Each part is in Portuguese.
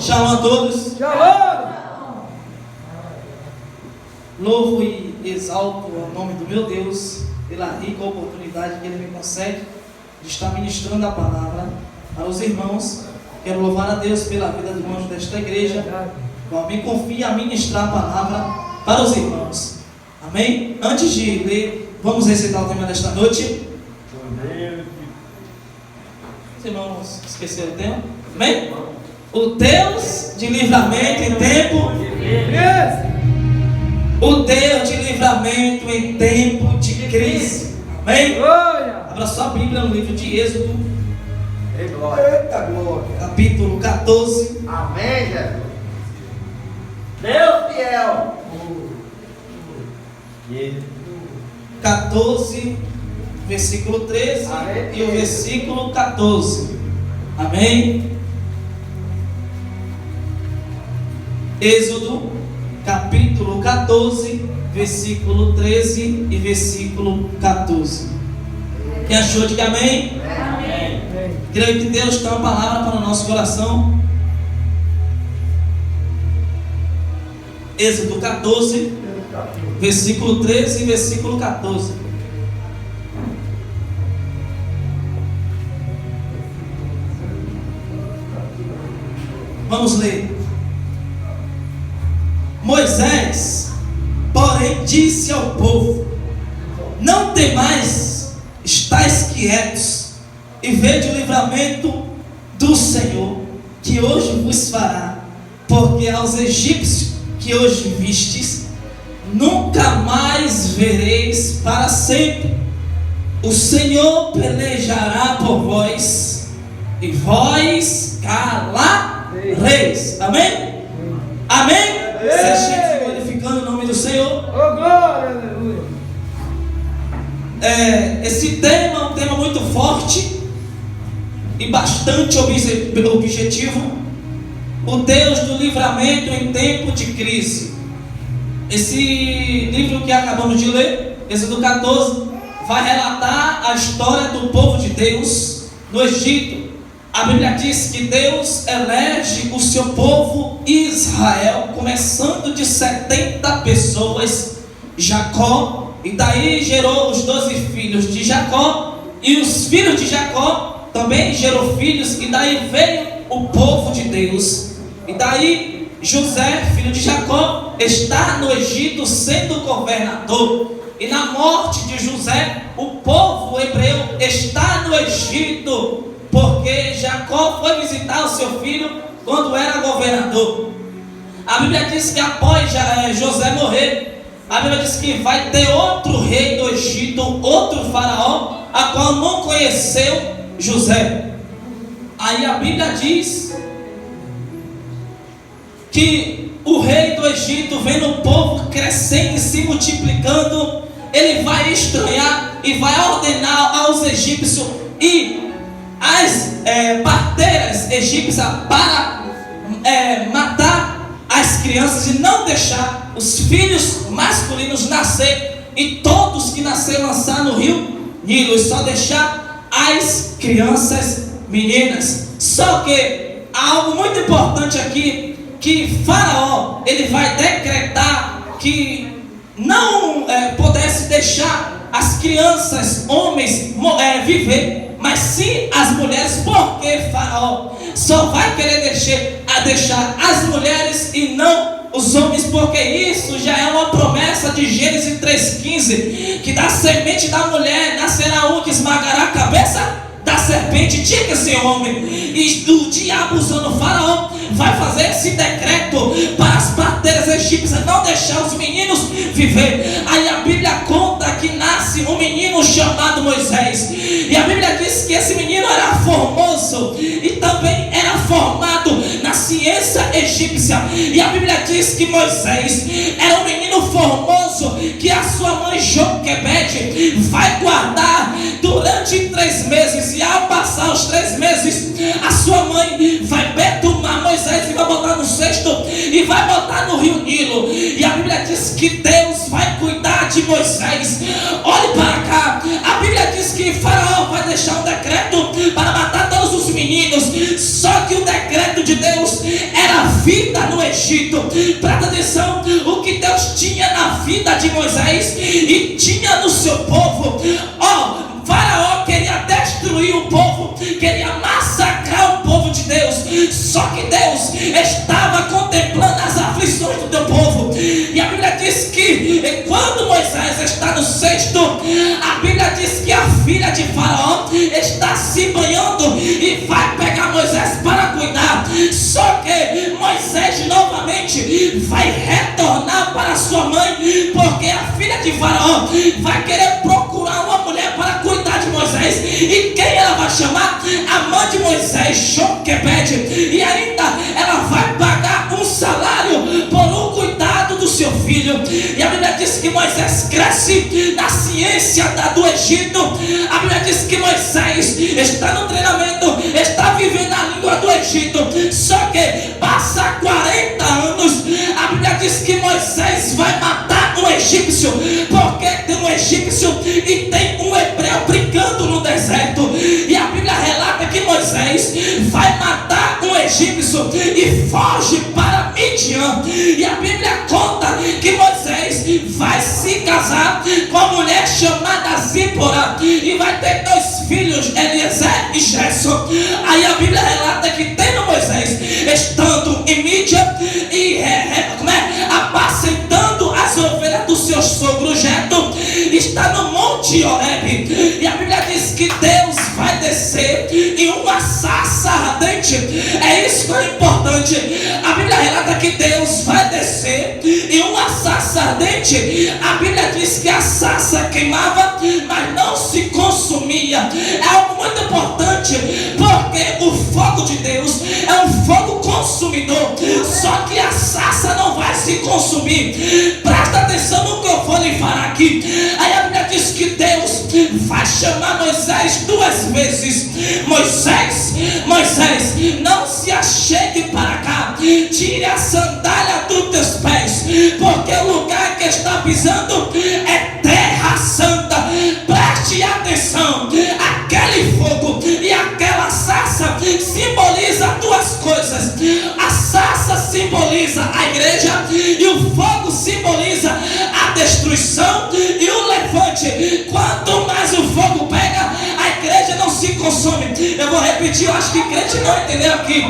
Shalom a todos. Shalom. Louvo e exalto o nome do meu Deus pela rica oportunidade que Ele me concede de estar ministrando a palavra para os irmãos. Quero louvar a Deus pela vida do irmão desta igreja, qual me confia a ministrar a palavra para os irmãos. Amém? Antes de ler, vamos recitar o tema desta noite. Os irmãos esqueceram o tema? Amém? O Deus de livramento em tempo. O Deus de livramento em tempo de crise. Amém? Abra sua Bíblia no livro de Êxodo. Eita glória. Capítulo 14. Amém, Jesus. Deus fiel. 14, versículo 13 Amém. e o versículo 14. Amém? Êxodo, capítulo 14, versículo 13 e versículo 14. Quem achou, diga amém? Amém. Creio que Deus tem uma palavra para o nosso coração. Êxodo 14, versículo 13 e versículo 14. Vamos ler. Moisés, porém, disse ao povo: não temais, estais quietos, e vede o livramento do Senhor, que hoje vos fará, porque aos egípcios que hoje vistes, nunca mais vereis para sempre. O Senhor pelejará por vós, e vós calareis. Amém? Amém? Seja glorificando o nome do Senhor. Oh, glória, aleluia. Esse tema é um tema muito forte e bastante objetivo. O Deus do livramento em tempo de crise. Esse livro que acabamos de ler, Êxodo 14, vai relatar a história do povo de Deus no Egito. A Bíblia diz que Deus elege o seu povo Israel, começando de 70 pessoas, Jacó, e daí gerou os 12 filhos de Jacó, e os filhos de Jacó também gerou filhos, e daí veio o povo de Deus. E daí José, filho de Jacó, está no Egito sendo governador. E na morte de José, o povo hebreu está no Egito, porque Jacó foi visitar o seu filho quando era governador. A Bíblia diz que após José morrer, a Bíblia diz que vai ter outro rei do Egito, outro faraó, a qual não conheceu José. Aí a Bíblia diz que o rei do Egito, vendo o povo crescendo e se multiplicando, ele vai estranhar e vai ordenar aos egípcios e as parteiras egípcias para matar as crianças e não deixar os filhos masculinos nascer, e todos que nasceram lançar no rio Nilo, e só deixar as crianças meninas. Só que há algo muito importante aqui, que Faraó ele vai decretar que não pudesse deixar as crianças, homens, viver, mas sim as mulheres, porque Faraó só vai querer deixar as mulheres e não os homens, porque isso já é uma promessa de Gênesis 3,15, que da semente da mulher nascerá um que esmagará a cabeça da serpente. Diga esse homem. E o diabo, usando Faraó, vai fazer esse decreto para as parteiras egípcias não deixar os meninos viver. Aí a Bíblia conta que nasce um menino chamado Moisés, e a Bíblia diz que esse menino era formoso e também era formado na ciência egípcia. E a Bíblia diz que Moisés era um menino formoso que a sua mãe Joquebede vai guardar durante 3 meses, e ao passar os 3 meses, a sua mãe vai betumar Moisés e vai botar no cesto e vai botar no rio Nilo. E a Bíblia diz que Deus vai cuidar de Moisés. Olhe para cá, a Bíblia diz que Faraó vai deixar um decreto para matar todos os meninos. Só que o decreto de Deus era vida no Egito. Presta atenção, o que Deus tinha na vida de Moisés e tinha no seu povo. Faraó queria destruir o povo, queria massacrar o povo de Deus. Só que Deus estava contemplando as aflições do teu povo. E a Bíblia diz que quando Moisés está no cesto, a Bíblia diz que a filha de Faraó está se banhando e vai pegar Moisés para cuidar. Só que Moisés novamente vai retornar para sua mãe, porque a filha de Faraó vai querer procurar uma mulher para cuidar de Moisés. E quem ela vai chamar? A mãe de Moisés, Joquebede. E ainda ela vai pagar um salário por um cuidado do seu filho. E a Bíblia diz que Moisés cresce na ciência do Egito. A Bíblia diz que Moisés está no treinamento, está vivendo a língua do Egito. Só que passa 40 anos, a Bíblia diz que Moisés vai matar um egípcio, porque tem um egípcio e tem um hebreu brincando no deserto. E a Bíblia relata que Moisés vai matar um egípcio e foge para Midian. E a Bíblia conta que Moisés vai se casar com uma mulher chamada Zípora e vai ter 2 filhos, Eliezer e Gerson. Aí a Bíblia relata que tendo Moisés estando em Midian e apacentando as ovelhas do seu sogro Jetro, está no Monte Horebe. E a Bíblia diz que Deus vai descer em uma sarça ardente. É isso que é importante. A Bíblia relata que Deus vai descer em uma sarça ardente. A Bíblia diz que a sarça queimava, mas não se consumia. É algo muito importante, porque o fogo de Deus é um fogo consumidor. Só que a sarça não vai se consumir. Presta atenção no que eu vou lhe falar aqui. Aí a Bíblia diz que Deus vai chamar Moisés 2 vezes. Moisés, Moisés, não se achegue para cá, tire a sandália dos teus pés, porque o lugar que está pisando é terra santa. Preste atenção, aquele fogo e aquela sarça simboliza 2 coisas. A sarça simboliza a igreja e o fogo simboliza a destruição e o levante. Quanto mais o fogo pega, a igreja não se consome. Eu vou repetir, eu acho que crente não entendeu aqui.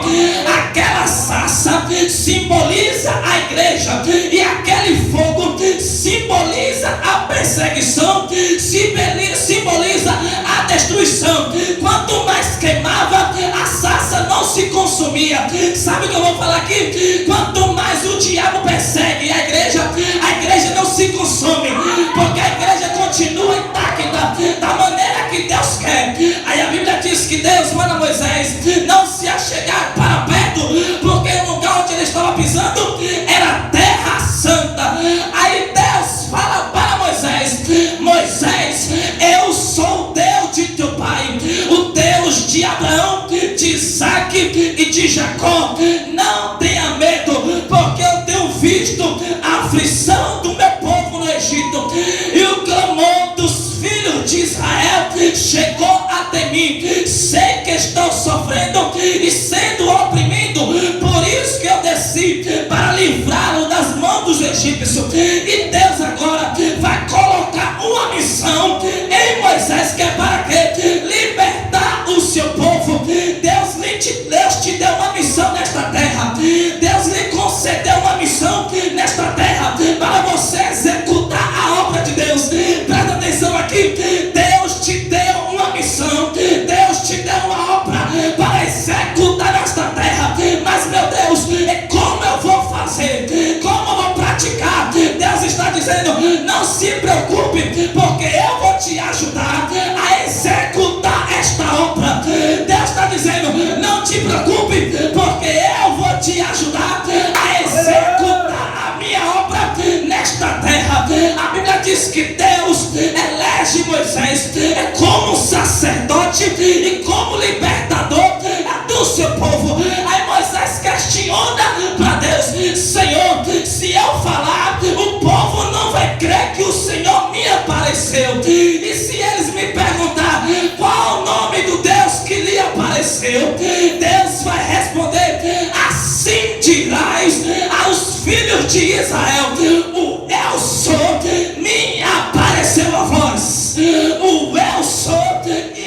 Aquela sarça simboliza a igreja e aquele fogo simboliza a perseguição, simboliza a destruição. Quanto mais queimava, a sarça não se consumia. Sabe o que eu vou falar aqui? Quanto mais o diabo persegue a igreja não se consome, porque a igreja continua intacta da maneira que Deus quer. Aí a Bíblia diz que Deus manda Moisés não se achegar para perto, porque o lugar onde ele estava pisando era terra santa. Aí Deus fala para Moisés: Moisés, eu sou o Deus de teu pai, o Deus de Abraão, de Isaac e de Jacó. Não tenha medo, porque eu tenho visto a aflição do meu povo no Egito, e o clamor dos filhos de Israel chegou até mim. Sei que estão sofrendo e sendo oprimido, por isso que eu desci para livrá-lo das mãos dos egípcios. E Deus agora vai colocar uma missão em Moisés, que é para quê? Libertar o seu povo. Deus te deu uma missão nesta terra. Deus lhe concedeu uma missão nesta terra para você executar a obra de Deus. Presta atenção aqui. Deus te deu uma missão, Deus te deu uma obra para executar nesta terra. Mas meu Deus, como eu vou fazer? Como eu vou praticar? Deus está dizendo: não se preocupe, porque eu vou te ajudar a executar esta obra. Deus está dizendo: não te preocupe, porque eu vou te ajudar a executar a minha obra nesta terra. A Bíblia diz que Deus elege Moisés como sacerdote e como libertador do seu povo. Aí Moisés questiona para Deus: Senhor, se eu falar, o povo não vai crer que o Senhor me apareceu. E se eles me perguntar qual o nome do Deus que lhe apareceu, Deus vai responder: assim dirás aos filhos de Israel: o eu sou me apareceu a voz. O eu sou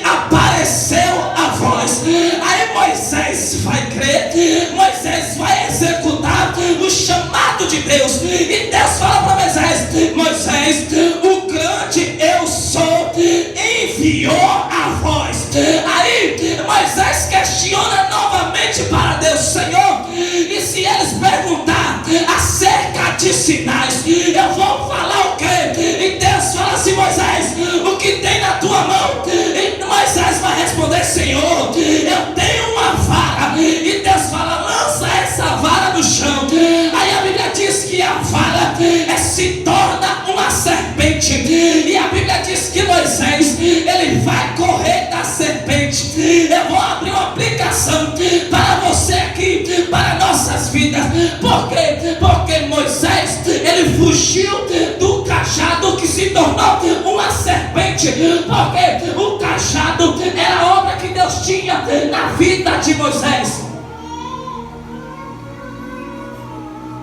apareceu a voz. Aí Moisés vai crer, Moisés vai executar o chamado de Deus. E Deus fala para Moisés: Moisés, o grande eu sou enviou a voz. Aí Moisés questiona novamente para Deus: Senhor, e se eles perguntar acerca de sinais, eu vou falar o quê? E Deus fala assim: Moisés, o que tem na tua mão? E Moisés vai responder: Senhor, eu tenho uma vara. E Deus fala: lança essa vara no chão. Aí a Bíblia diz que a vara se torna uma serpente. E a Bíblia diz que Moisés, ele vai correr da serpente. Eu vou abrir uma aplicação para você aqui, para nossas vidas. Por quê? Porque Moisés, ele fugiu do cajado que se tornou uma serpente. Porque o cajado era a obra que Deus tinha na vida de Moisés.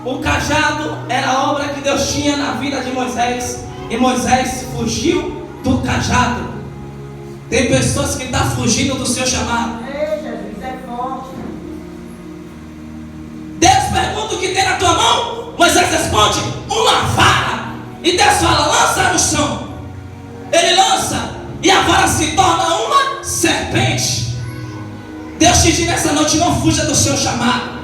O cajado era a obra que Deus tinha na vida de Moisés. E Moisés fugiu do cajado. Tem pessoas que estão fugindo do seu chamado. Jesus, é forte. Deus pergunta: o que tem na tua mão? Moisés responde: uma vara. E Deus fala: lança no chão. Ele lança e a vara se torna uma serpente. Deus te diz nessa noite: não fuja do seu chamado.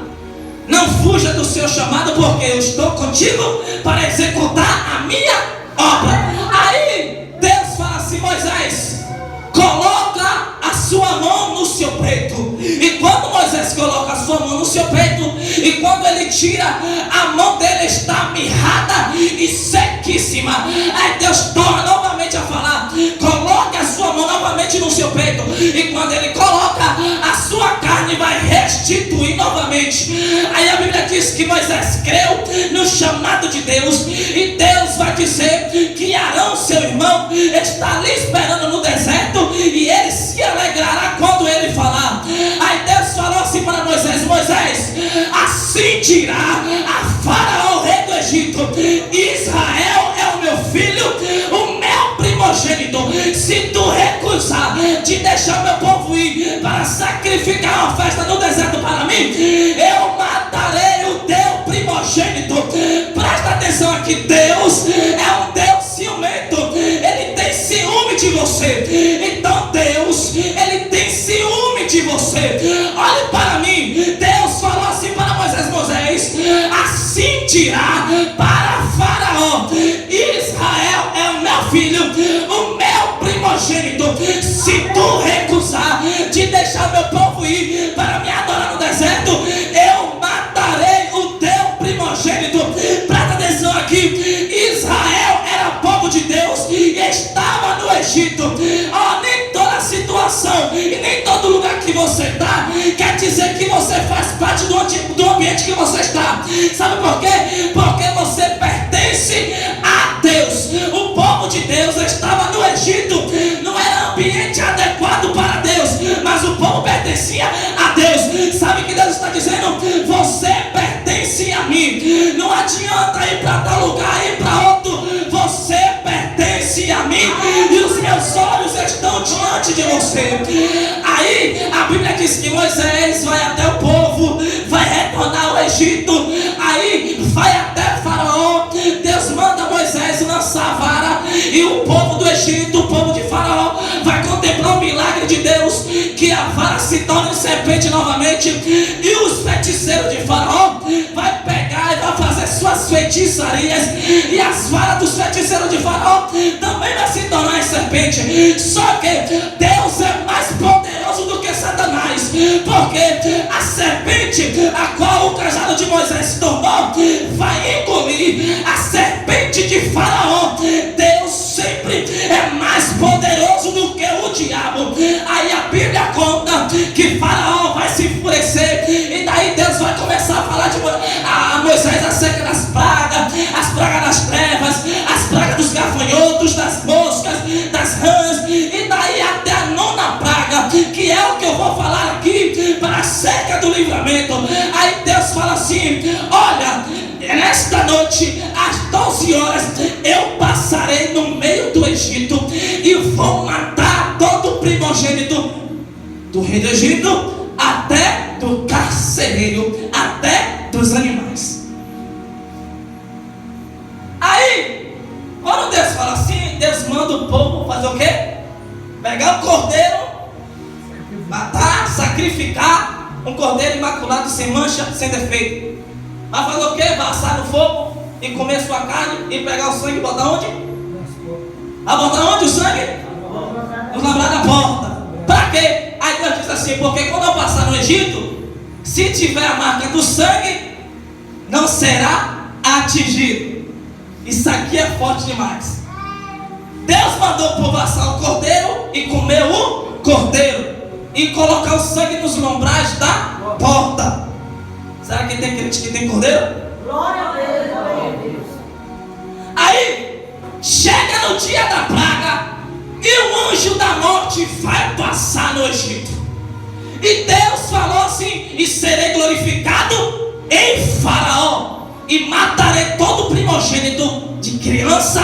Não fuja do seu chamado, porque eu estou contigo para executar a minha obra. Aí Deus fala assim: Moisés, coloca a sua mão no seu peito. E quando Moisés coloca a sua mão no seu peito, e quando ele tira, a mão dele está mirrada e sequíssima. Aí Deus torna novamente a falar: coloque a sua mão novamente no seu peito. E quando ele coloca, a sua carne vai restituir novamente. Aí a Bíblia diz que Moisés creu no chamado de Deus. E Deus vai dizer que Arão, seu irmão, está ali esperando no deserto, e ele se alegrará quando ele falar. Aí Deus falou assim para Moisés: Moisés, assim dirá a Faraó, rei do Egito: Israel é o meu filho, o meu primogênito. Se tu recusar de deixar meu povo ir para sacrificar uma festa no deserto para mim, eu matarei o teu primogênito. Presta atenção aqui: Deus é um Deus ciumento. Ele tem ciúme de você. Então Deus, ele tem ciúme de você. Olhe para mim. Deus falou assim para Moisés: Moisés, assim dirá para Faraó: Israel é o meu filho, o meu primogênito. Se tu recusar de deixar meu povo ir para me adorar no deserto, eu matarei o teu primogênito. Presta atenção aqui: Israel era povo de Deus e estava no Egito. Nem toda situação e nem todo lugar que você está quer dizer que você faz parte do ambiente que você está. Sabe por quê? Porque você pertence a Deus. O povo de Deus estava no Egito. Não era ambiente adequado para Deus, mas o povo pertencia a Deus. Sabe o que Deus está dizendo? Você pertence a mim. Não adianta ir para tal lugar, ir para outro. Você pertence a mim e os meus olhos estão diante de você. Aí a Bíblia diz que Moisés vai até o povo, vai retornar ao Egito. Aí vai até Faraó. Deus manda Moisés lançar a vara, e o povo do Egito, o povo de Faraó, vai contemplar o milagre de Deus, que a vara se torna em serpente novamente. E os feiticeiros de Faraó vai pegar e vai fazer suas feitiçarias, e as varas dos feiticeiros de Faraó também vai se tornar em serpente. Só que Deus é mais poderoso do que Satanás, porque a serpente a qual o cajado de Moisés se tornou vai engolir a serpente de Faraó. Deus sempre é mais poderoso do que o diabo. Aí a Bíblia conta que Faraó vai se enfurecer, e daí Deus vai começar a falar a Moisés acerca das pragas, as pragas das trevas, as pragas dos gafanhotos, das moscas, das rãs, e daí até a nona praga, que é o que eu vou falar aqui para acerca do livramento. Aí Deus fala assim: assim: olha, nesta noite, às 12 horas, eu passarei no meio do Egito e vou matar todo o primogênito do rei do Egito, até do carcereiro, até dos animais. Aí, quando Deus fala assim, Deus manda o povo fazer o quê? Pegar o cordeiro, matar, sacrificar um cordeiro imaculado, sem mancha, sem defeito. Vai fazer o quê? Vai assar no fogo e comer sua carne e pegar o sangue e botar onde? Vai botar onde o sangue? No lambrar da porta. Para quê? Aí Deus diz assim: porque quando eu passar no Egito, se tiver a marca do sangue, não será atingido. Isso aqui é forte demais. Deus mandou o povo assar o cordeiro e comer o cordeiro e colocar o sangue nos lombrais da porta. Será que tem crente que tem cordeiro? Glória a Deus, glória a Deus. Aí chega no dia da praga e o anjo da morte vai passar no Egito. E Deus falou assim: e serei glorificado em Faraó, e matarei todo o primogênito de criança,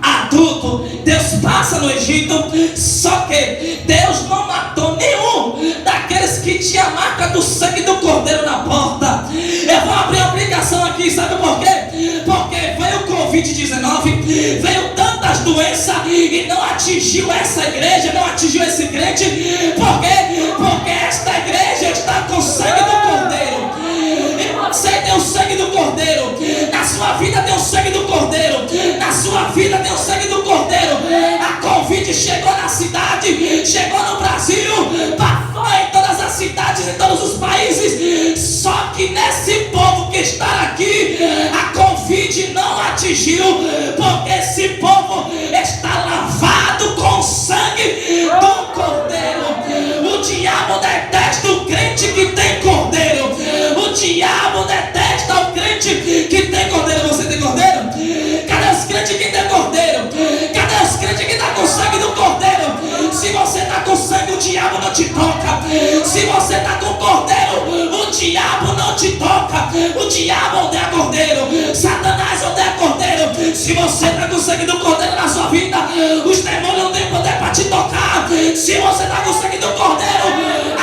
adulto. Deus passa no Egito, só que Deus não matou nenhum daqueles que tinha a marca do sangue do cordeiro na porta. Eu vou abrir a aplicação aqui, sabe por quê? Porque veio o Covid-19, veio tantas doenças e não atingiu essa igreja, não atingiu esse crente. Por quê? Porque esta igreja está com o sangue do cordeiro. Você tem o sangue do cordeiro, na sua vida tem o sangue do cordeiro, na sua vida tem o sangue do cordeiro. A Covid chegou na cidade, chegou no Brasil, passou em todas as cidades, em todos os países. Só que nesse povo que está aqui, a Covid não atingiu, porque esse povo está lavado com o sangue do cordeiro. O diabo detesta o crente que tem cordeiro. O diabo detesta o crente que tem cordeiro. Você tem cordeiro? Cadê os crentes que tem cordeiro? Cadê os crentes que estão com sangue do cordeiro? Se você está com sangue, o diabo não te toca. Se você está com cordeiro, o diabo não te toca. O diabo odeia cordeiro, Satanás odeia cordeiro. Se você está com sangue do cordeiro na sua vida, os demônios não têm poder para te tocar. Se você está com sangue do cordeiro,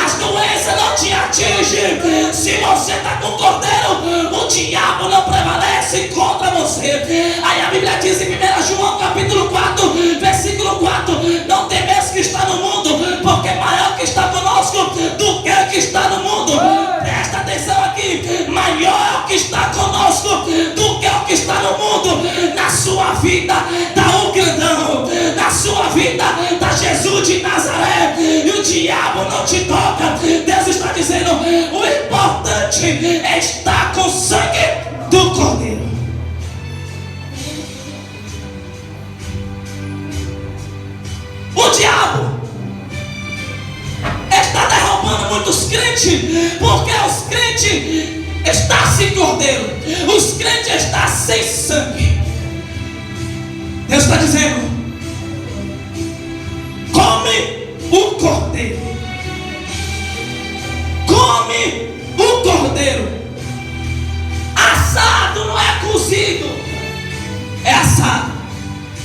as doenças não te atingem. Se você está com cordeiro, o diabo não prevalece contra você. Aí a Bíblia diz em 1 João capítulo 4, versículo 4: não temeis que está no mundo, porque maior que está conosco do que o que está no mundo. Presta atenção aqui: maior é o que está conosco do que o que está no mundo. Na sua vida está o grandão, na sua vida está Jesus de Nazaré, e o diabo não te toca. Deus está dizendo: o importante é estar com o sangue do cordeiro. O diabo está derrubando muitos crentes, porque os crentes estão sem cordeiro, os crentes estão sem sangue. Deus está dizendo: come o cordeiro, come o cordeiro. Assado não é cozido, é assado.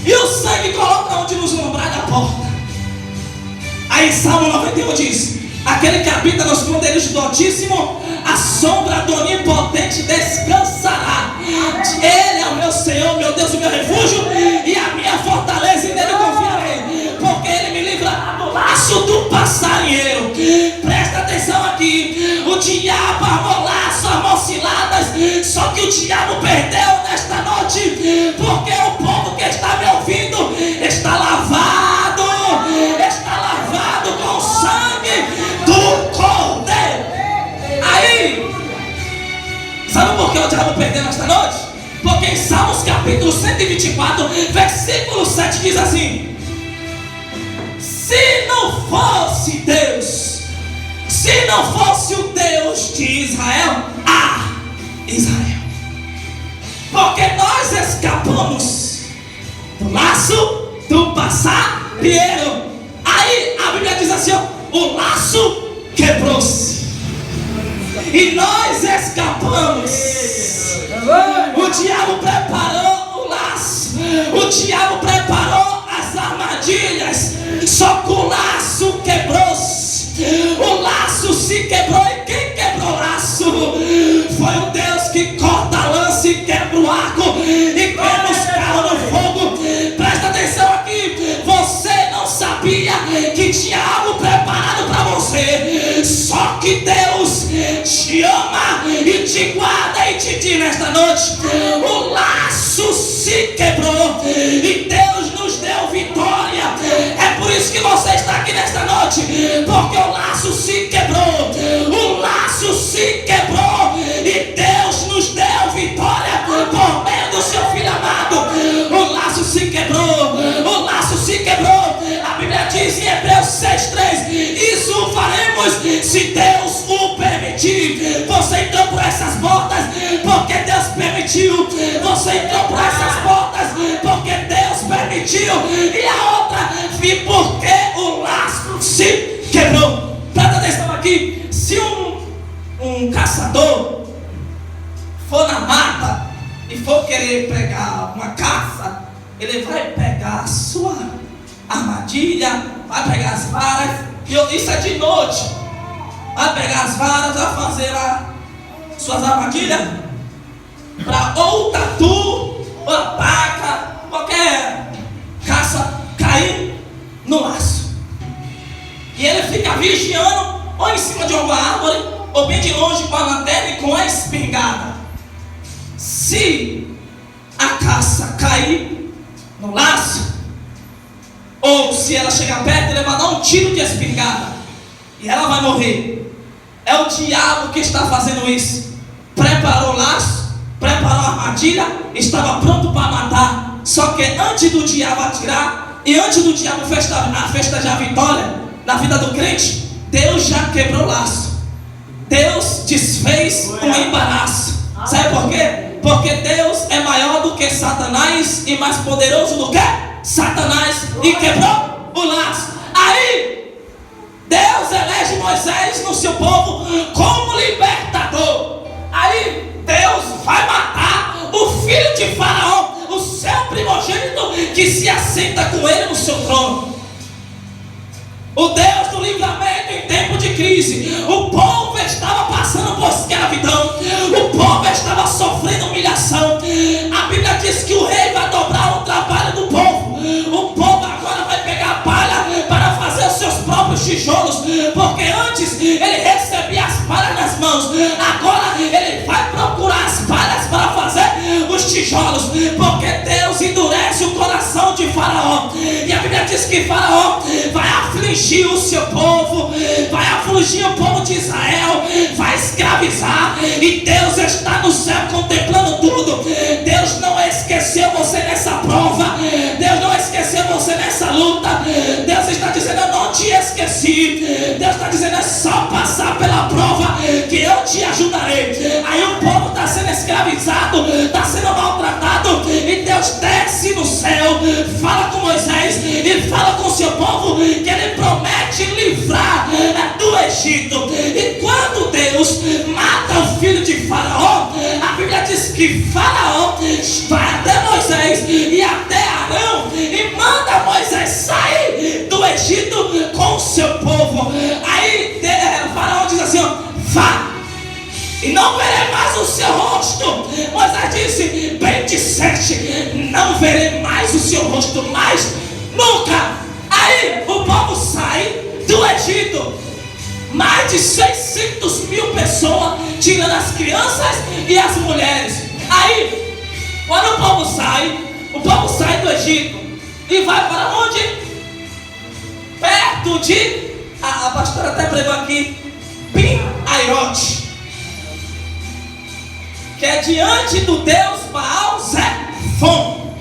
E o sangue coloca onde? Nos lombrais da porta. Aí Salmo 91 diz: aquele que habita nos esconderijos do Altíssimo, a sombra do Onipotente descansará. Ele é o meu Senhor, meu Deus, o meu refúgio e a minha fortaleza, e nele confiarei, porque ele me livrará do laço do passarinheiro. Presta atenção aqui: o diabo armou laço, armou ciladas, só que o diabo perdeu nesta noite, porque o povo que está me ouvindo está lavado com o sangue do cordeiro. Aí, sabe por que o diabo perdeu nesta noite? Porque em Salmos capítulo 124, versículo 7 diz assim: se não fosse Deus, se não fosse o Deus de Israel, Israel, porque nós escapamos do laço do passarinheiro. Aí a Bíblia diz assim: ó, o laço quebrou-se. e nós escapamos. O diabo preparou o laço, o diabo preparou as armadilhas, só que o laço quebrou-se. O laço se quebrou, e quem quebrou o laço foi o Deus que corta a lança e quebra o arco e quebra os carros no fogo. Presta atenção aqui, você não sabia que tinha algo preparado para você, só que Deus te ama e te guarda e te diz nesta noite: o laço se quebrou e Deus nos deu vitória. É por isso que você está aqui nesta noite, porque o laço se quebrou, o laço se quebrou e Deus nos deu vitória por meio do seu Filho amado. O laço se quebrou, o laço se quebrou. A Bíblia diz em Hebreus 6:3: isso faremos se Deus o permitir. Você entrou por essas portas porque Deus permitiu. Você entrou por essas portas porque Deus permitiu. E a outra, e porque o laço se quebrou. Presta atenção aqui. Se um caçador for na mata e for querer pegar uma caça, ele vai pegar a sua armadilha, vai pegar as varas, e isso é de noite. Vai pegar as varas, vai fazer as suas armadilhas para ou o tatu, ou a paca, qualquer caça cair no laço. E ele fica vigiando, ou em cima de alguma árvore, ou bem de longe com a lanterna e com a espingarda. Se a caça cair no laço, ou se ela chegar perto, ele vai dar um tiro de espingarda e ela vai morrer. É o diabo que está fazendo isso. Preparou o laço, preparou a armadilha, estava pronto para matar. Só que antes do diabo atirar e antes do diabo festejar a vitória na vida do crente, Deus já quebrou o laço. Deus desfez o embaraço. Sabe por quê? Porque Deus é maior do que Satanás e mais poderoso do que Satanás, e quebrou o laço. Aí Deus elege Moisés no seu povo como libertador. Aí Deus vai matar o filho de Faraó, o seu primogênito, que se assenta com ele no seu trono. O Deus do livramento em tempo de crise. O povo estava passando por escravidão, o povo estava sofrendo humilhação. A Bíblia diz que o rei vai dobrar o trabalho do povo. O povo agora vai pegar a palha para fazer os seus próprios tijolos, porque antes ele recebia as palhas nas mãos, agora ele vai procurar as palhas para fazer os tijolos, porque Deus endurece o coração de Faraó. E a Bíblia diz que Faraó vai afligir o seu povo, vai afligir o povo de Israel, vai escravizar, e Deus está no céu contemplando tudo. Deus não esqueceu você nessa prova, Deus não esqueceu você nessa luta. Deus está dizendo: eu não te esqueci. Deus está dizendo: é só passar pela prova que eu te ajudarei. Aí o povo está sendo escravizado, está sendo maltratado, e Deus desce no céu, fala com Moisés e fala com o seu povo que ele promete livrar do Egito. E quando Deus mata o filho de Faraó, a Bíblia diz que Faraó vai até Moisés e até Arão e manda Moisés sair do Egito com o seu povo. Aí Faraó diz assim: ó, vá, e não verei mais o seu rosto. Moisés disse: bem disseste, não verei mais o seu rosto mais nunca. Aí o povo sai do Egito, mais de 600 mil pessoas, tirando as crianças e as mulheres. Aí quando o povo sai do Egito e vai para onde? Perto de, a pastora até pregou aqui, Pi-Hahirote, que é diante do Deus Baal-Zephon.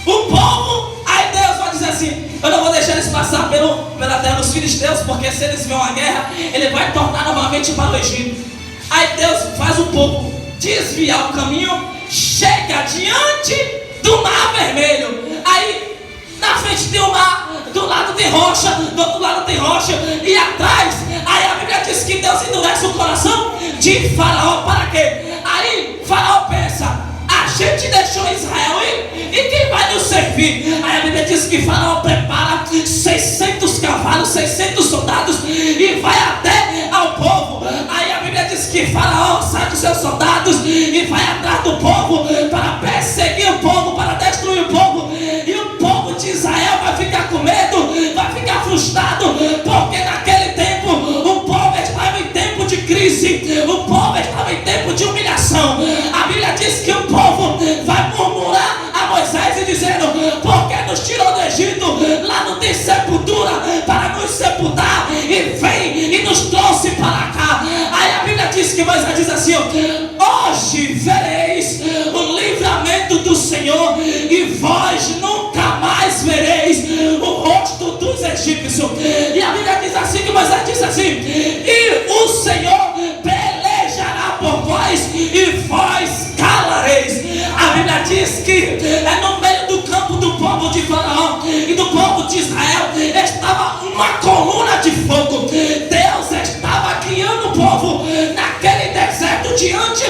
O povo, aí Deus vai dizer assim: eu não vou deixar eles passar pela terra dos filisteus, porque se eles vêem uma guerra, ele vai tornar novamente para o Egito. Aí Deus faz o povo desviar o caminho, chega diante do Mar Vermelho. Aí na frente tem o mar, do lado tem rocha, do outro lado tem rocha, e atrás, aí a Bíblia diz que Deus endurece o coração de Faraó. Para quê? Aí Faraó pensa: a gente deixou Israel ir, e quem vai nos servir? Aí a Bíblia diz que Faraó prepara 600 cavalos, 600 soldados, e vai até ao povo. Aí a Bíblia diz que Faraó sai com seus soldados e vai atrás do povo para perseguir o povo, para destruir o povo. E o povo de Israel vai ficar com medo, vai ficar frustrado, porque naquele tempo o povo estava em tempo de crise, o povo estava em tempo de humilhação. A Bíblia diz que o povo vai murmurar a Moisés e dizendo: porque nos tirou do Egito, lá não tem sepultura para nos sepultar, e vem e nos trouxe para cá. Aí a Bíblia diz que Moisés diz assim: hoje vereis o livramento do Senhor, e vós nunca mais vereis o rosto dos egípcios. E a Bíblia diz assim, que Moisés disse assim: e o Senhor pelejará por vós, e vós calareis. A Bíblia diz que é no meio do campo do povo de Faraó e do povo de Israel estava uma coluna de fogo. Deus estava guiando o povo naquele deserto diante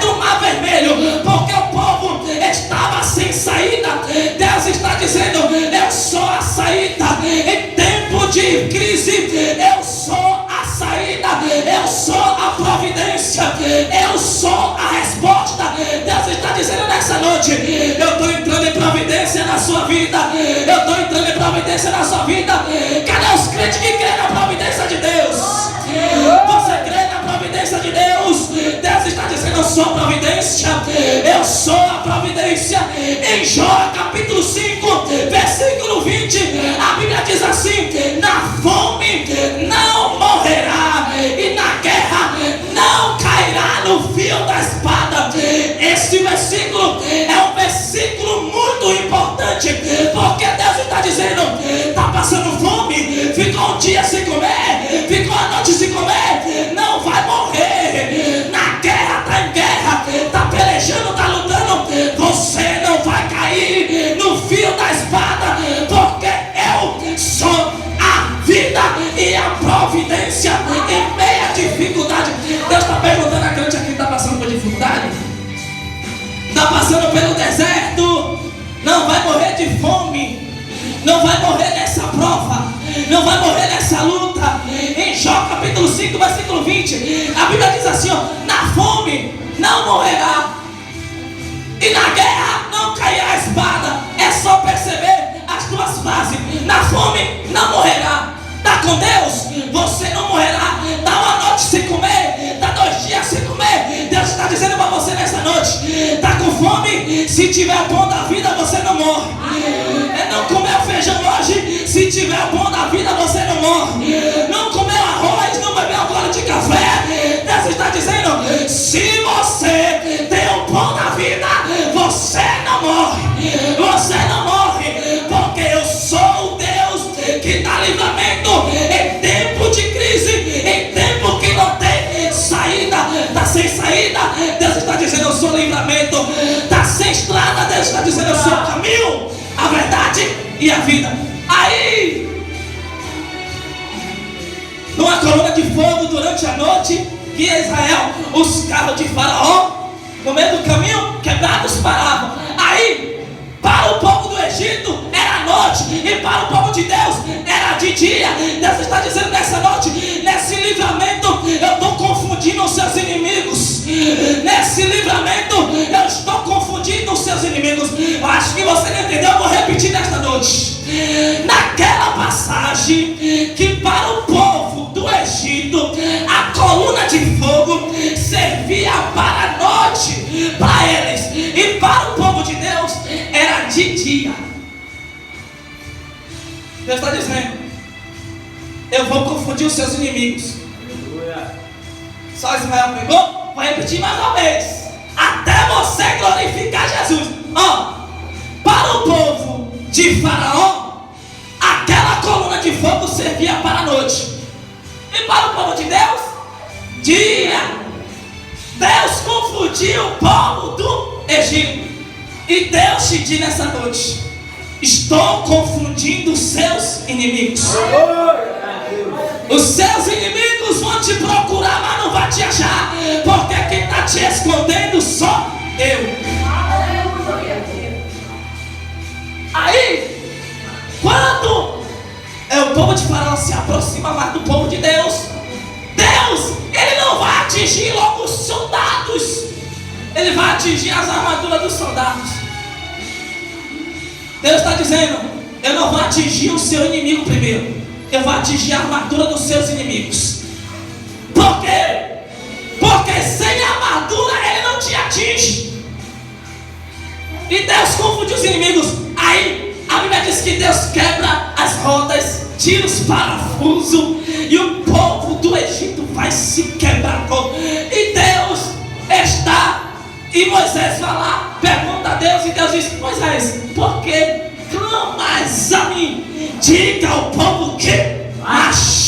do Mar Vermelho, porque o povo estava sem saída. Deus está dizendo: eu sou a saída em tempo de crise, eu sou a saída, eu sou a providência, eu sou a resposta. Deus está dizendo nessa noite: eu estou entrando em providência na sua vida, eu estou entrando em providência na sua vida. Cadê os crentes que creem na providência de Deus? Você crê na providência de Deus? Deus está dizendo: eu sou a providência, eu sou a providência. Em Jó capítulo 5 versículo 20, a Bíblia diz assim: na fome não morrerá, e na guerra não cairá no fio da espada. Esse versículo é um versículo muito importante, porque Deus está dizendo: está passando fome, ficou um dia sem comer, ficou a noite sem comer, não vai morrer. Na guerra, está em guerra, está pelejando, está lutando, você não vai cair no fio da espada, porque eu sou a vida e a providência em meia dificuldade. Deus está perguntando a crente aqui que está passando por dificuldade, está passando pelo deserto, não vai morrer de fome, não vai morrer nessa prova, não vai morrer nessa luta. Em Jó capítulo 5 versículo 20, a Bíblia diz assim: na fome não morrerá, e na guerra não cairá a espada. É só perceber as duas frases: na fome não morrerá. Está com Deus, você não morrerá. Dá uma noite sem comer, dá 2 dias sem comer. Deus está dizendo para você nessa noite: está com fome? Se tiver o pão da vida, você não morre. Não comeu feijão hoje? Se tiver o pão da vida, você não morre. Não comeu arroz, não bebeu um gole de café. Deus está dizendo: se você tem o pão da vida, você não morre. Você não morre, porque eu sou o Deus que dá livramento em tempo de crise, em tempo que não tem saída. Está sem saída, Deus está dizendo: eu sou livramento. Está sem estrada, Deus está dizendo: eu sou o caminho, a verdade e a vida. Aí, numa coluna de fogo durante a noite, guia Israel, os carros de Faraó no meio do caminho quebrados paravam. Aí, para o povo do Egito era noite, e para o povo de Deus era de dia. Deus está dizendo nessa noite: nesse livramento eu estou confundindo os seus inimigos. Nesse livramento eu estou confundindo os seus inimigos. Eu acho que você não entendeu, eu vou repetir nesta noite. Naquela passagem que para o povo do Egito a coluna de fogo servia para a noite para eles, e para o povo de Deus era de dia. Deus está dizendo: eu vou confundir os seus inimigos. Só Israel pegou? Vou repetir mais uma vez, até você glorificar Jesus. Para o povo de Faraó, aquela coluna de fogo servia para a noite, e para o povo de Deus, dia. Deus confundiu o povo do Egito, e Deus te diz nessa noite: estou confundindo os seus inimigos. Os seus inimigos inimigos vão te procurar, mas não vai te achar, porque quem está te escondendo sou eu. Aí, quando o povo de Faraó se aproxima mais do povo de Deus, ele não vai atingir logo os soldados, ele vai atingir as armaduras dos soldados. Deus está dizendo: eu não vou atingir o seu inimigo primeiro, eu vou atingir a armadura dos seus inimigos. Por quê? Porque sem a armadura ele não te atinge. E Deus confunde os inimigos. Aí a Bíblia diz que Deus quebra as rodas, tira os parafusos, e o povo do Egito vai se quebrar todo. E Deus está, e Moisés vai lá, pergunta a Deus, e Deus diz: Moisés, por que clamas a mim? Diga ao povo que marche.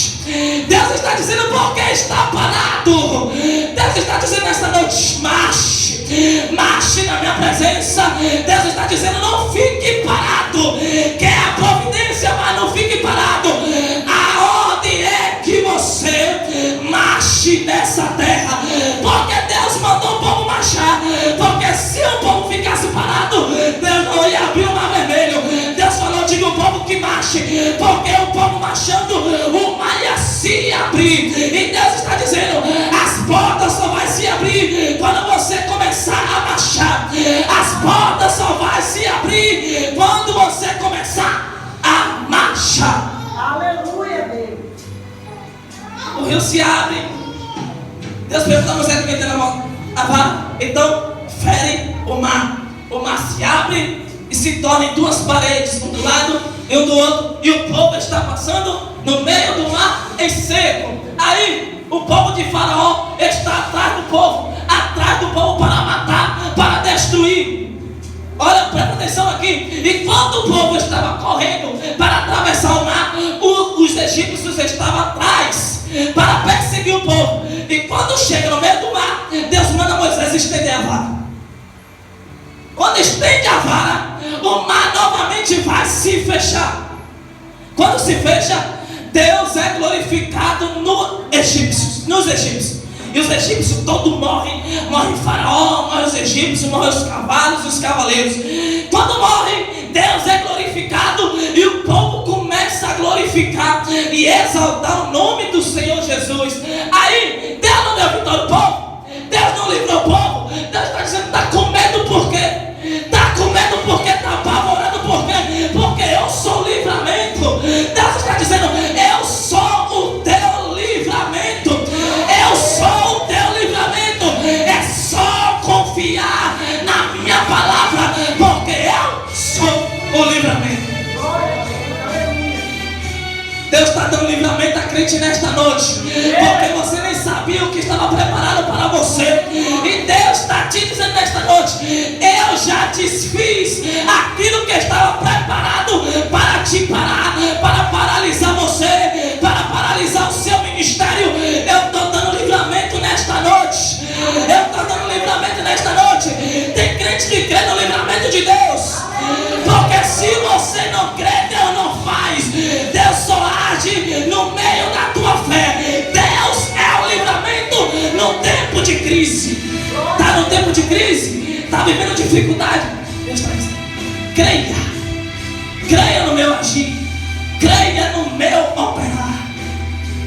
Deus está dizendo: por que está parado? Deus está dizendo nesta noite: marche, marche na minha presença. Deus está dizendo: não fique parado. Quer a providência, mas não fique parado. A ordem é que você marche nessa terra, porque Deus mandou o povo marchar. Porque se o povo ficasse parado, Deus não ia abrir o mar vermelho. Deus falou: diga o povo que marche, porque o povo marchando, o mar ia se abrir. E Deus está dizendo: as portas só vai se abrir quando você começar a marchar. As portas só vai se abrir quando você começar a marchar. Aleluia, Deus. O rio se abre. Deus pergunta a Moisés: quem tem na mão a vara? Então fere o mar. O mar se abre e se torna em duas paredes, um do lado e um do outro, e o povo está passando no meio do mar em seco. Aí o povo de Faraó está atrás do povo para matar, para destruir. Olha, presta atenção aqui. E quando o povo estava correndo para atravessar o mar, os egípcios estavam atrás para perseguir o povo. E quando chega no meio do mar, Deus manda Moisés estender a vara. Quando estende a vara, o mar novamente vai se fechar. Quando se fecha, Deus é glorificado nos egípcios. E os egípcios todos morrem. Morre Faraó, morre os egípcios, morre os cavalos e os cavaleiros. Quando morrem, Deus é glorificado e o povo começa a glorificar e exaltar o nome do Senhor Jesus. Aí, Deus não deu vitória ao povo, Deus não livrou o povo. Deus está dizendo: está com medo por quê? Está com medo porque está apavorado por quê? Porque eu sou o livramento. Deus está dizendo: eu sou o teu livramento. Eu sou o teu livramento. É só confiar na minha palavra, porque eu sou o livramento. Deus está dando livramento a crente nesta noite, porque você nem sabia o que estava preparado para você. E Deus está te dizendo nesta noite: eu já desfiz aquilo que estava preparado para te parar, para paralisar você, para paralisar o seu ministério. Eu estou dando livramento nesta noite. Eu estou dando livramento nesta noite. Tem crente que crê no livramento de Deus, porque se você não crê, Deus não faz. Deus só age no meio da tua fé. Deus é o livramento no tempo de crise. Está no tempo de crise? Está vivendo dificuldade? Deus está dizendo: creia no meu agir, creia no meu operar.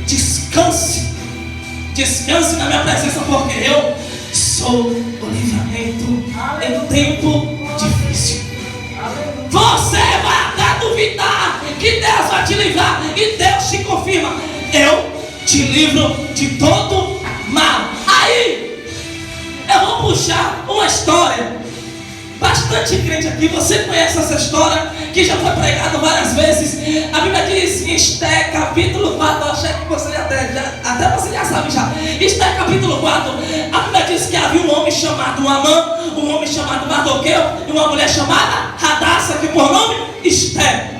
Descanse na minha presença, porque eu sou o livramento em tempo difícil. Você vai até duvidar que Deus vai te livrar, e Deus te confirma: eu te livro de todo mal. Aí eu vou puxar uma história. Bastante crente aqui, você conhece essa história, que já foi pregada várias vezes. A Bíblia diz em Esté capítulo 4, eu achei que você até você já sabe já. Esté capítulo 4, a Bíblia diz que havia um homem chamado Amã, um homem chamado Mardoqueu e uma mulher chamada Hadassa, que por nome Esté.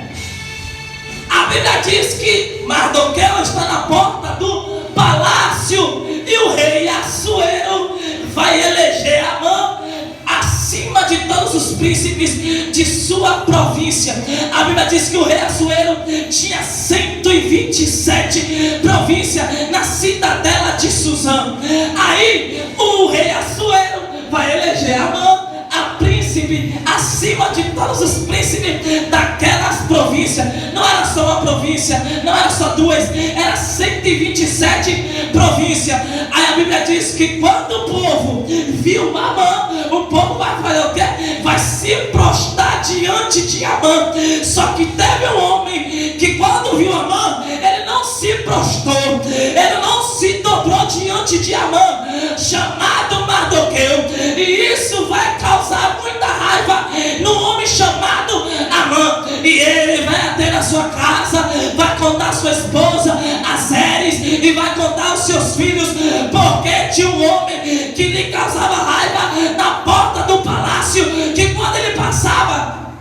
A Bíblia diz que Mardoqueu está na porta do palácio e o rei Assuero vai eleger Amã acima de todos os príncipes de sua província. A Bíblia diz que o rei Assuero tinha 120 127 províncias na cidadela de Suzã. Aí o rei Assuero vai eleger Amã a príncipe acima de todos os príncipes daquelas províncias. Não era só uma província, não era só duas, era 127 províncias. Aí a Bíblia diz que quando o povo viu Amã, o povo vai fazer o quê? Vai se prostrar diante de Amã. Só que teve um homem que quando viu Amã, ele não se prostrou, ele não se dobrou diante de Amã, chamado Mardoqueu. E isso vai causar muita raiva no homem chamado Amã. E ele vai até na sua casa, vai contar a sua esposa, Azeres, e vai contar os seus filhos, porque tinha um homem que lhe causava raiva na porta do palácio, que quando ele passava,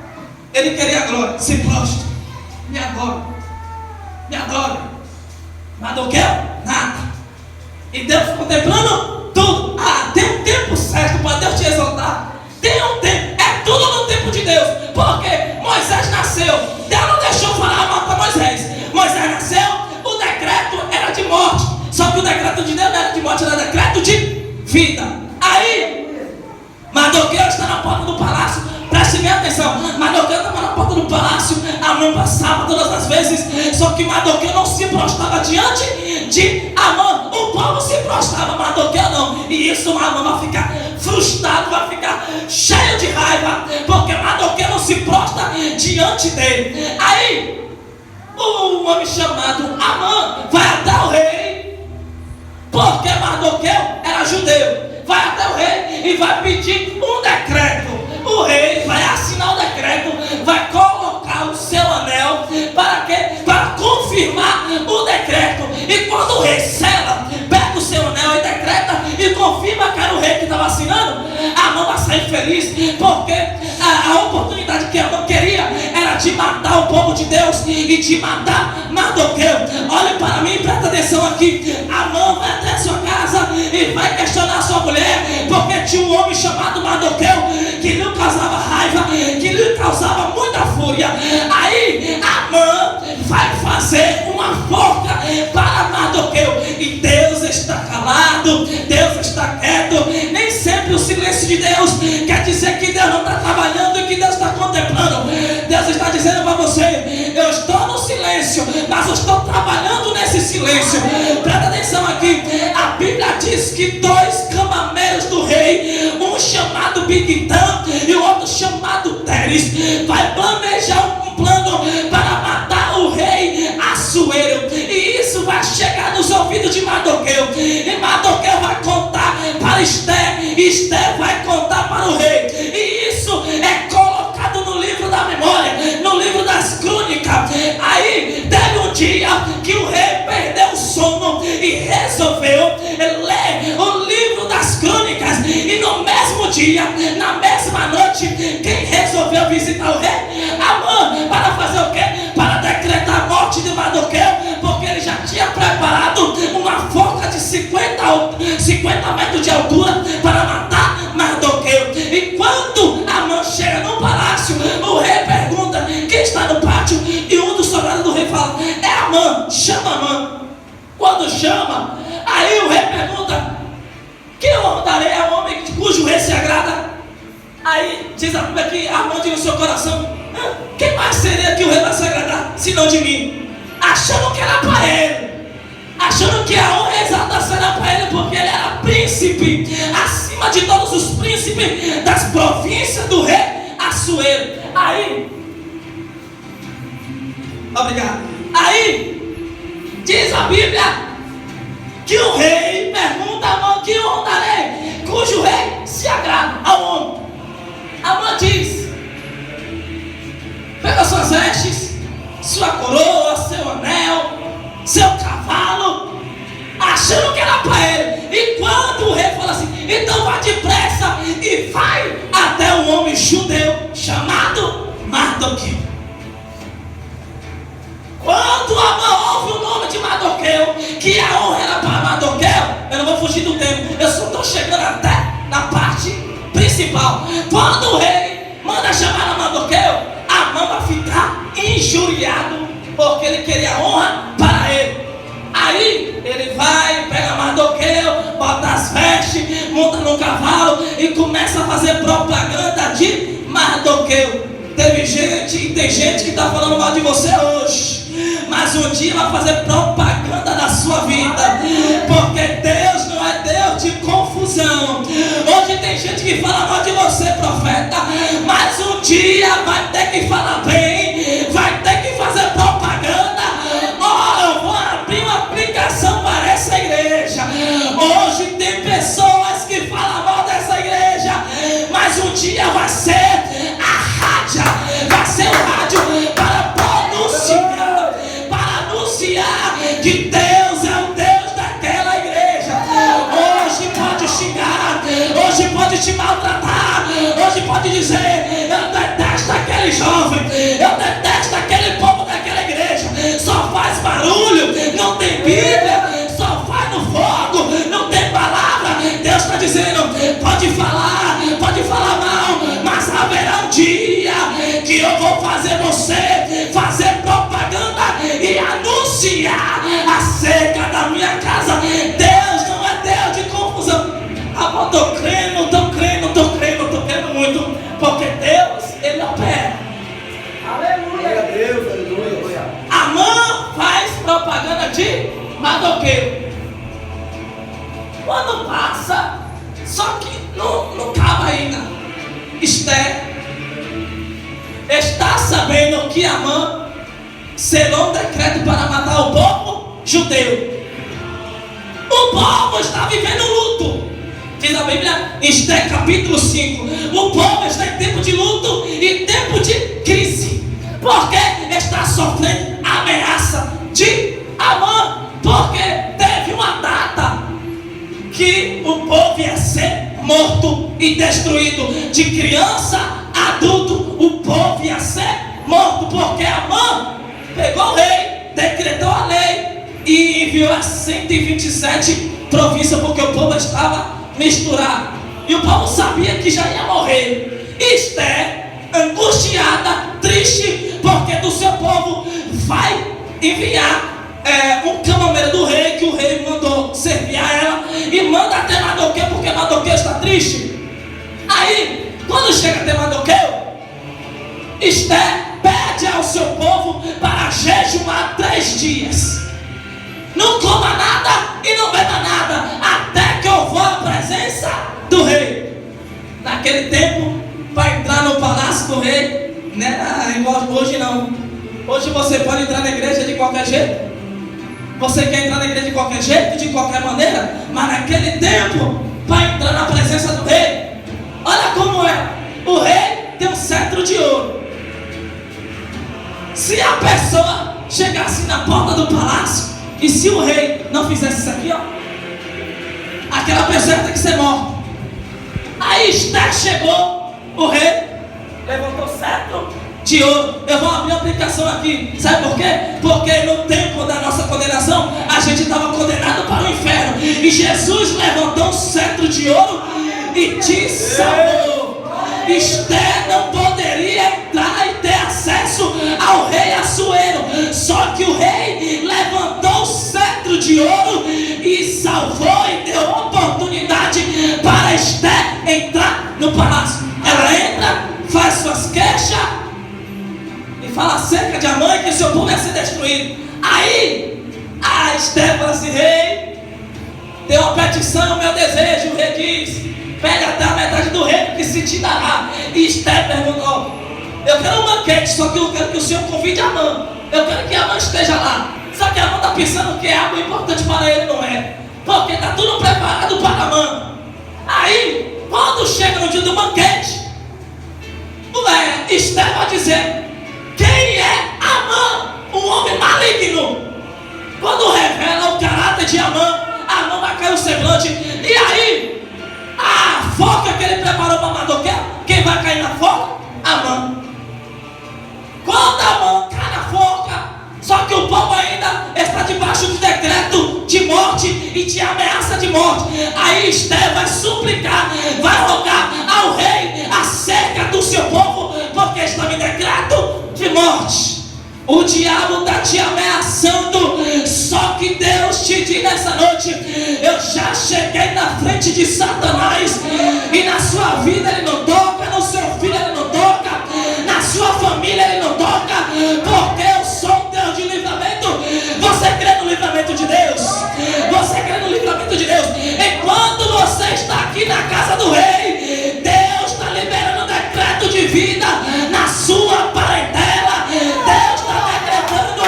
ele queria glória. Se prostra, me adora, me adora. Mardoqueu, nada. E Deus contemplando tudo. Tem um tempo certo para Deus te exaltar. Tem um tempo, é tudo no tempo de Deus. Porque Moisés nasceu, Deus não deixou falar matar Moisés. Moisés nasceu, o decreto era de morte. Só que o decreto de Deus não era de morte, era decreto de vida. Aí Mardoqueu está na porta do palácio. Preste bem atenção. Mardoqueu estava na porta do palácio. Amã passava todas as vezes. Só que Mardoqueu não se prostrava diante de Amã. O povo se prostrava, Mardoqueu não. E isso Amã vai ficar frustrado, vai ficar cheio de raiva, porque Mardoqueu não se prostra diante dele. Aí o homem chamado Amã vai até o rei, porque Mardoqueu era judeu. Vai até o rei e vai pedir um decreto. O rei vai assinar o decreto, vai colocar o seu anel. Para quê? Para confirmar o decreto. E quando o rei sela, pega o seu anel e decreta e confirma que era o rei que estava assinando, Amã vai sair feliz, porque a oportunidade que Amã queria era de matar o povo de Deus e de matar Mardoqueu. Olhe para mim, presta atenção aqui. Amã vai até a sua casa e vai questionar a sua mulher, porque tinha um homem chamado Mardoqueu que lhe causava raiva, que lhe causava muita fúria. Aí Amã vai fazer uma forca para Mardoqueu. E Deus está calado, Deus está quieto. Nem sempre o silêncio de Deus quer dizer que Deus não está trabalhando e que Deus está contemplando. Deus está dizendo para você: eu estou no silêncio, mas eu estou trabalhando nesse silêncio. Presta atenção aqui. A Bíblia diz que dois camameiros do rei, um chamado Bigtã e o outro chamado Teres, vai planejar um plano para matar o rei Assuero. E isso vai chegar nos ouvidos de Mardoqueu. E Mardoqueu vai contar para Esther, e Esther vai contar para o rei. E isso é colocado no livro da memória, no livro das crônicas. Aí teve um dia que o rei perdeu o sono e resolveu ler o livro das crônicas. E no mesmo dia, na mesma noite, quem resolveu visitar o rei? Amã. Para fazer o quê? Para decretar a morte de Mardoqueu, porque ele já tinha preparado uma forca de 50 metros de altura para matar Mardoqueu. E quando Amã chega no palácio, o rei pergunta quem está no pátio, e um dos soldados do rei fala: é Amã, chama Amã. Quando chama, aí o rei pergunta: que eu darei ao homem cujo rei se agrada? Aí diz a Bíblia que Amã diz no seu coração: quem mais seria que o rei vai se agradar, senão de mim? Achando que era para ele, achando que a honra e a exaltação era para ele, porque ele era príncipe, acima de todos os príncipes das províncias do rei Assuero. Aí, obrigado. Aí, diz a Bíblia que o rei pergunta a Amã: que honra darei cujo rei se agrada ao homem? Amã diz: pega suas vestes, sua coroa, seu anel, seu cavalo, achando que era para ele. E quando o rei fala assim: então vá depressa e vai até um homem judeu chamado Mardoqueu. Quando Amã ouve o nome de Mardoqueu, que a honra era para Mardoqueu, eu não vou fugir do tempo, eu só estou chegando até na parte principal. Quando o rei manda chamar a Mardoqueu, Amã vai ficar injuriado porque ele queria honra para ele. Aí ele vai, pega Mardoqueu, bota as vestes, monta num cavalo e começa a fazer propaganda de Mardoqueu. Teve gente e tem gente que está falando mal de você hoje, mas um dia vai fazer propaganda da sua vida, porque Deus não é Deus de confusão. Hoje tem gente que fala mal de você, profeta, mas um dia vai ter que falar bem, vai ter que fazer propaganda. Eu vou abrir uma aplicação para essa igreja. Hoje tem pessoas que falam mal dessa igreja, mas um dia vai ser a rádio, vai ser o rádio para anunciar que Deus é o Deus daquela igreja. Hoje pode xingar, hoje pode te maltratar, hoje pode dizer: eu detesto aquele jovem, eu detesto aquele povo daquela igreja, só faz barulho, não tem Bíblia, só vai no fogo, não tem palavra. Deus está dizendo: pode falar mal, mas haverá um dia que eu vou fazer você fazer propaganda e anunciar acerca da minha casa. Deus não é Deus de confusão. Ah, estou crendo, estou crendo muito, porque Deus, Ele opera. Aleluia. Deus, aleluia. Amã faz propaganda de Mardoqueu. Quando passa, só que não acaba ainda. Esther está sabendo que Amã selou um decreto para matar o povo judeu. O povo está vivendo luto. Diz a Bíblia, Esther capítulo 5, o povo está em tempo de luto e tempo de crise, porque está sofrendo ameaça de Amã, porque teve uma data que o povo ia ser morto e destruído. De criança a adulto, o povo ia ser morto, porque Amã pegou o rei, decretou a lei e enviou as 127 províncias, porque o povo estava misturado e o povo sabia que já ia morrer. Esther, angustiada, triste, porque do seu povo vai enviar um camomero do rei, que o rei mandou servir a ela, e manda até Mardoqueu, porque Mardoqueu está triste. Aí, quando chega até Mardoqueu, Esther pede ao seu povo para jejuar 3 dias. Não coma nada e não beba nada, até que eu vou à presença do rei. Naquele tempo, para entrar no palácio do rei, não era igual hoje não. Hoje você pode entrar na igreja de qualquer jeito. Você quer entrar na igreja de qualquer jeito, de qualquer maneira, mas naquele tempo, para entrar na presença do rei, olha como é. O rei tem um cetro de ouro. Se a pessoa chegasse na porta do palácio, e se o rei não fizesse isso aqui, ó, aquela pessoa ia ter que ser morta. Aí Esther chegou, o rei levantou o cetro de ouro. Eu vou abrir uma aplicação aqui. Sabe por quê? Porque no tempo da nossa condenação, a gente estava condenado para o inferno, e Jesus levantou um cetro de ouro e te salvou. Esther não poderia entrar e ter acesso ao rei Assuero, só que o rei levantou o cetro de ouro e salvou e deu oportunidade para Esther entrar no palácio. Ela entra, faz suas queixas e fala acerca de Amã, que seu povo ia ser destruído. Aí a Esther fala assim: rei, tem uma petição, meu desejo. O rei diz: pega até a metade do reino que se te dará. E Esther perguntou: eu quero um banquete, só que eu quero que o senhor convide Amã. Eu quero que Amã esteja lá. Só que Amã está pensando que é algo importante para ele, não é? Porque está tudo preparado para Amã. Aí, quando chega no dia do banquete, Esther vai dizer: quem é Amã? Um homem maligno. Quando revela o caráter de Amã, Amã vai cair o semblante. E aí, a forca que ele preparou para Mardoqueu, quem vai cair na forca? Amã. Quando Amã cai na forca, só que o povo ainda está debaixo de decreto de morte e de ameaça de morte. Aí Esther vai suplicar, vai rogar ao rei acerca do seu povo, porque estava em decreto de morte. O diabo está te ameaçando. Só que Deus te diz nessa noite: eu já cheguei na frente de Satanás. E na sua vida ele não toca, no seu filho ele não toca, na sua família ele não toca, porque eu sou um Deus de livramento. Você crê no livramento de Deus? Você crê no livramento de Deus? Enquanto você está aqui na casa do rei, Deus está liberando um decreto de vida na sua parentela. Deus está decretando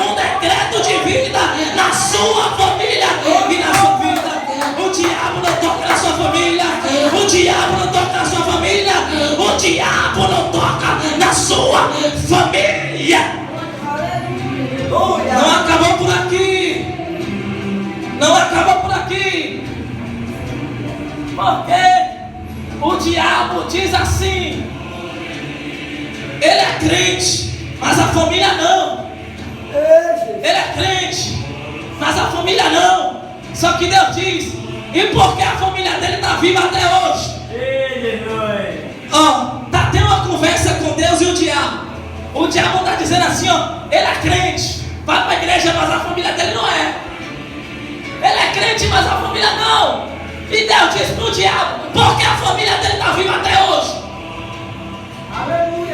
um decreto de vida na sua família e na sua vida. O diabo não toca na sua família. O diabo não toca na sua família. O diabo não toca na sua família. Não acabou por aqui. Não acabou por aqui. Porque o diabo diz assim: ele é crente, mas a família não. Ele é crente, mas a família não. Só que Deus diz: e por que a família dele está viva até hoje? Tá tendo uma conversa com Deus e o diabo. O diabo está dizendo assim: ele é crente, vai para a igreja, mas a família dele não é. Ele é crente, mas a família não. E Deus diz para o diabo: porque a família dele está viva até hoje.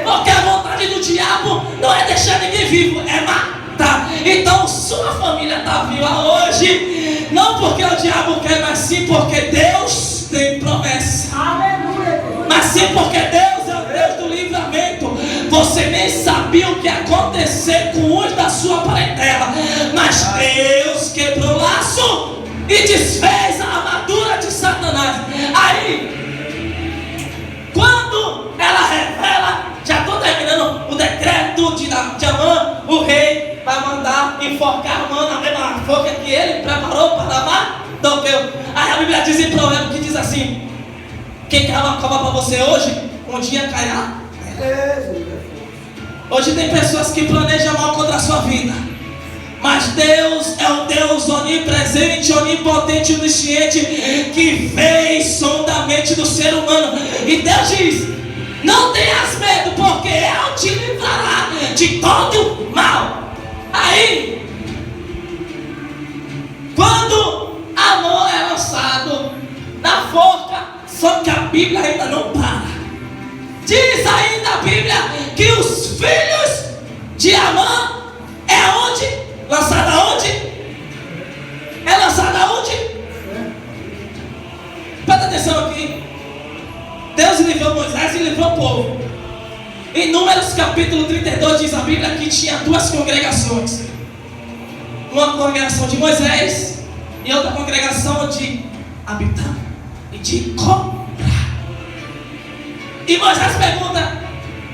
Porque a vontade do diabo não é deixar ninguém vivo, é matar. Então sua família está viva hoje, não porque o diabo quer, mas sim porque Deus tem promessa. Mas sim porque Deus é o Deus do livramento. Você nem sabia o que ia acontecer com uns da sua parentela, mas Deus quebrou o laço e desfez a armadura de Satanás. Aí, quando ela revela, já estou terminando o decreto de Amã, o rei vai mandar enforcar Amã na mesma forca que ele preparou para amar. Então, aí a Bíblia diz em Provérbio que diz assim: quem quer uma cova para você hoje, um dia cairá. Hoje tem pessoas que planejam mal contra a sua vida, mas Deus é o Deus onipresente, onipotente, onisciente, que fez sonda a mente do ser humano. E Deus diz: não tenhas medo, porque eu te livrará de todo mal. Aí, quando Amã é lançado na forca, só que a Bíblia ainda não para. Diz ainda a Bíblia que os filhos de Amã é onde? Lançada onde? É lançada onde? Presta atenção aqui. Deus livrou Moisés e livrou o povo. Em Números capítulo 32 diz a Bíblia que tinha duas congregações. Uma congregação de Moisés e outra congregação de Abitã e de Corá. E Moisés pergunta: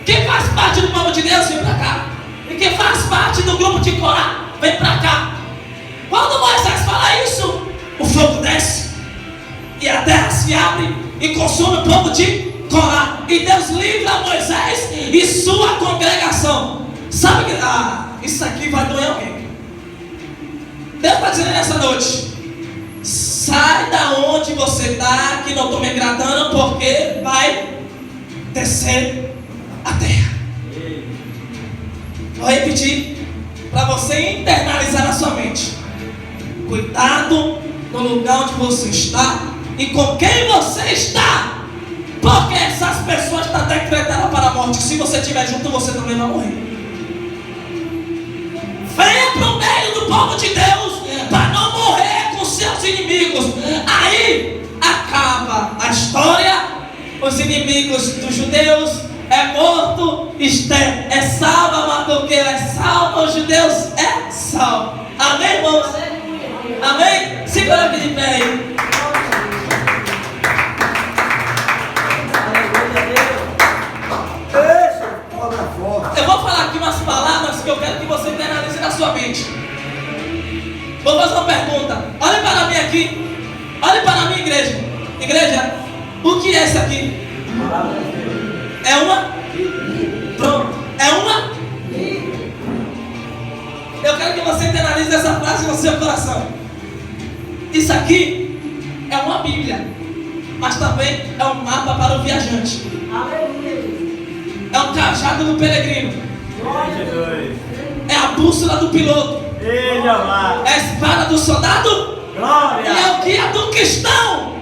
quem faz parte do povo de Deus, vem para cá. E quem faz parte do grupo de Corá, vem para cá. Quando Moisés fala isso, o fogo desce e a terra se abre e consome o povo de Corá. E Deus livra Moisés e sua congregação. Sabe que isso aqui vai doer alguém. Deus está dizendo nessa noite: sai da onde você está, que não estou me agradando, porque vai descer a terra. Vou repetir para você internalizar na sua mente. Cuidado no lugar onde você está e com quem você está, porque essas pessoas estão decretadas para a morte. Se você estiver junto, você também vai morrer. Venha para o meio do povo de Deus para não morrer com seus inimigos. Aí acaba a história. Os inimigos dos judeus é morto, Esther é salva, Mardoqueu é salvo, os judeus é salvo. Amém, irmãos? Amém? Segura aqui de pé aí. Eu vou falar aqui umas palavras que eu quero que você internalize na sua mente. Vou fazer uma pergunta. Olhe para mim aqui. Olhe para mim, igreja. Igreja, o que é isso aqui? É uma? Pronto. É uma? Eu quero que você internalize essa frase no seu coração. Isso aqui é uma Bíblia, mas também é um mapa para o viajante. É um cajado do peregrino. bússola do piloto. Ele amado. É a espada do soldado. Glória. E é o guia do cristão.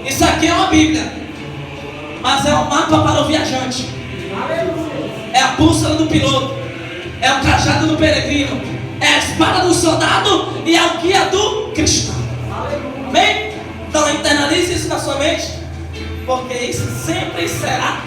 Isso aqui é uma Bíblia, mas é um mapa para o viajante. É a bússola do piloto. É o cajado do peregrino. É a espada do soldado e é o guia do cristão. Amém? Então internalize isso na sua mente, porque isso sempre será